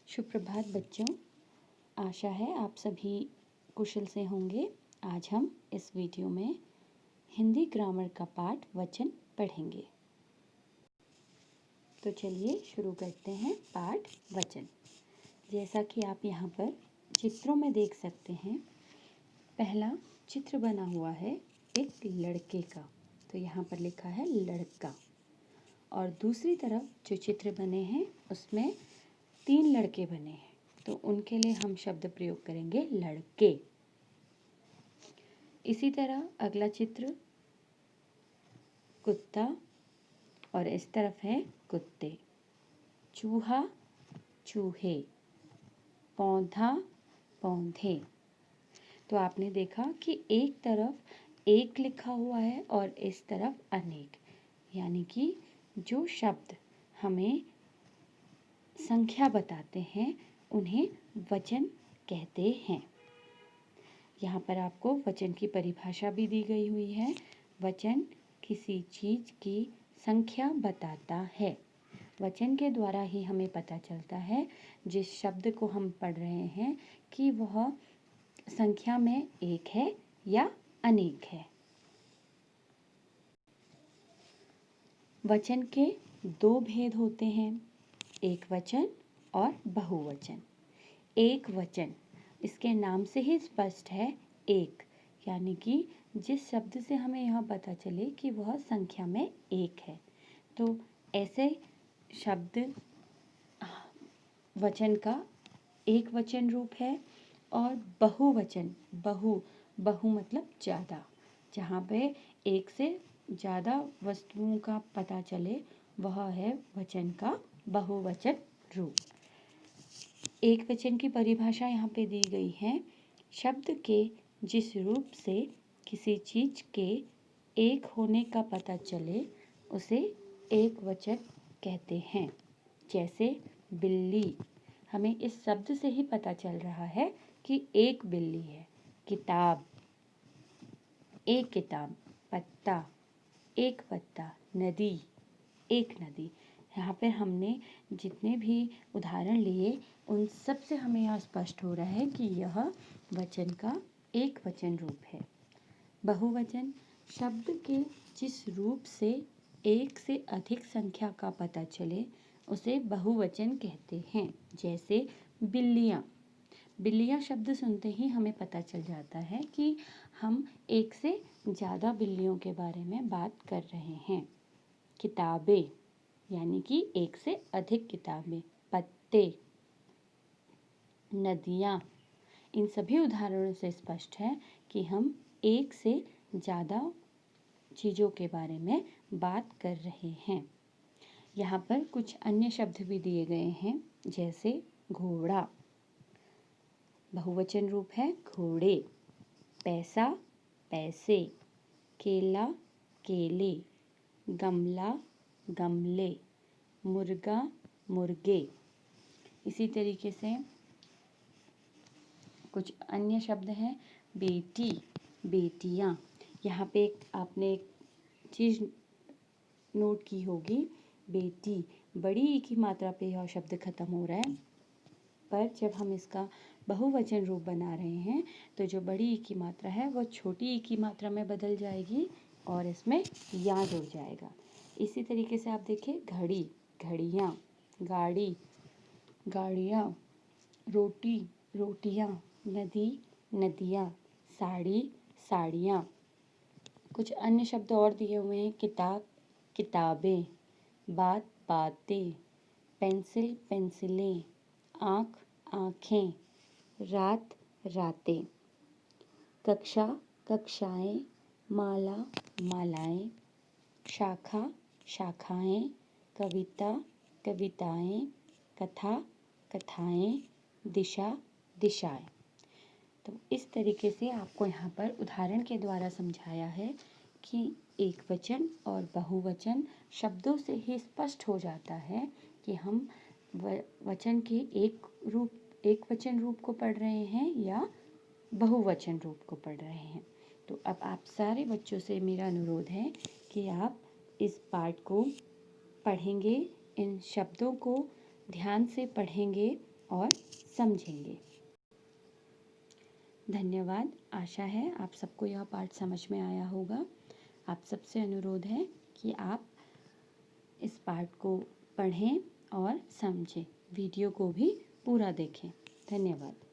सुप्रभात बच्चों। आशा है आप सभी कुशल से होंगे। आज हम इस वीडियो में हिंदी ग्रामर का पाठ वचन पढ़ेंगे। तो चलिए शुरू करते हैं पाठ वचन। जैसा कि आप यहाँ पर चित्रों में देख सकते हैं, पहला चित्र बना हुआ है एक लड़के का, तो यहाँ पर लिखा है लड़का। और दूसरी तरफ जो चित्र बने हैं उसमें 3 लड़के बने हैं, तो उनके लिए हम शब्द प्रयोग करेंगे लड़के। इसी तरह अगला चित्र कुत्ता और इस तरफ है कुत्ते। चूहा चूहे, पौधा पौधे। तो आपने देखा कि एक तरफ एक लिखा हुआ है और इस तरफ अनेक, यानी कि जो शब्द हमें संख्या बताते हैं उन्हें वचन कहते हैं। यहाँ पर आपको वचन की परिभाषा भी दी गई हुई है। वचन किसी चीज की संख्या बताता है। वचन के द्वारा ही हमें पता चलता है जिस शब्द को हम पढ़ रहे हैं कि वह संख्या में एक है या अनेक है। वचन के 2 भेद होते हैं, एक वचन और बहुवचन। एक वचन, इसके नाम से ही स्पष्ट है एक, यानी कि जिस शब्द से हमें यह पता चले कि वह संख्या में एक है। तो ऐसे शब्द वचन का एक वचन रूप है। और बहुवचन, बहु मतलब ज़्यादा, जहाँ पे एक से ज़्यादा वस्तुओं का पता चले वह है वचन का बहुवचन रूप। एक वचन की परिभाषा यहाँ पे दी गई है। शब्द के जिस रूप से किसी चीज के एक होने का पता चले उसे एक वचन कहते हैं। जैसे बिल्ली, हमें इस शब्द से ही पता चल रहा है कि एक बिल्ली है। किताब, एक किताब। पत्ता, एक पत्ता। नदी, एक नदी। यहाँ पर हमने जितने भी उदाहरण लिए उन सब से हमें यह स्पष्ट हो रहा है कि यह वचन का एक वचन रूप है। बहुवचन, शब्द के जिस रूप से एक से अधिक संख्या का पता चले उसे बहुवचन कहते हैं। जैसे बिल्लियाँ, बिल्लियाँ शब्द सुनते ही हमें पता चल जाता है कि हम एक से ज़्यादा बिल्लियों के बारे में बात कर रहे हैं। किताबें, यानी कि एक से अधिक किताबें। पत्ते, नदियाँ, इन सभी उदाहरणों से स्पष्ट है कि हम एक से ज़्यादा चीज़ों के बारे में बात कर रहे हैं। यहाँ पर कुछ अन्य शब्द भी दिए गए हैं, जैसे घोड़ा, बहुवचन रूप है घोड़े। पैसा, पैसे। केला, केले। गमला, गमले। मुर्गा, मुर्गे। इसी तरीके से कुछ अन्य शब्द हैं। बेटी, बेटियां। यहाँ पे आपने एक चीज़ नोट की होगी, बेटी, बड़ी ई की मात्रा पे यह शब्द खत्म हो रहा है, पर जब हम इसका बहुवचन रूप बना रहे हैं तो जो बड़ी ई की मात्रा है वह छोटी ई की मात्रा में बदल जाएगी और इसमें या जुड़ जाएगा। इसी तरीके से आप देखिए घड़ी, घड़ियाँ। गाड़ी, गाड़ियाँ। रोटी, रोटियाँ। नदी, नदियाँ। साड़ी, साड़ियाँ। कुछ अन्य शब्द और दिए हुए हैं। किताब, किताबें। बात, बातें। पेंसिल, पेंसिलें। आँख, आँखें। रात, रातें। कक्षा, कक्षाएं। माला, मालाएं। शाखा, शाखाएं। कविता, कविताएं। कथा, कथाएं। दिशा, दिशाएं। तो इस तरीके से आपको यहाँ पर उदाहरण के द्वारा समझाया है कि एक वचन और बहुवचन शब्दों से ही स्पष्ट हो जाता है कि हम वचन के एक वचन रूप को पढ़ रहे हैं या बहुवचन रूप को पढ़ रहे हैं। तो अब आप सारे बच्चों से मेरा अनुरोध है कि आप इस पाठ को पढ़ेंगे, इन शब्दों को ध्यान से पढ़ेंगे और समझेंगे। धन्यवाद। आशा है आप सबको यह पाठ समझ में आया होगा। आप सबसे अनुरोध है कि आप इस पाठ को पढ़ें और समझें। वीडियो को भी पूरा देखें। धन्यवाद।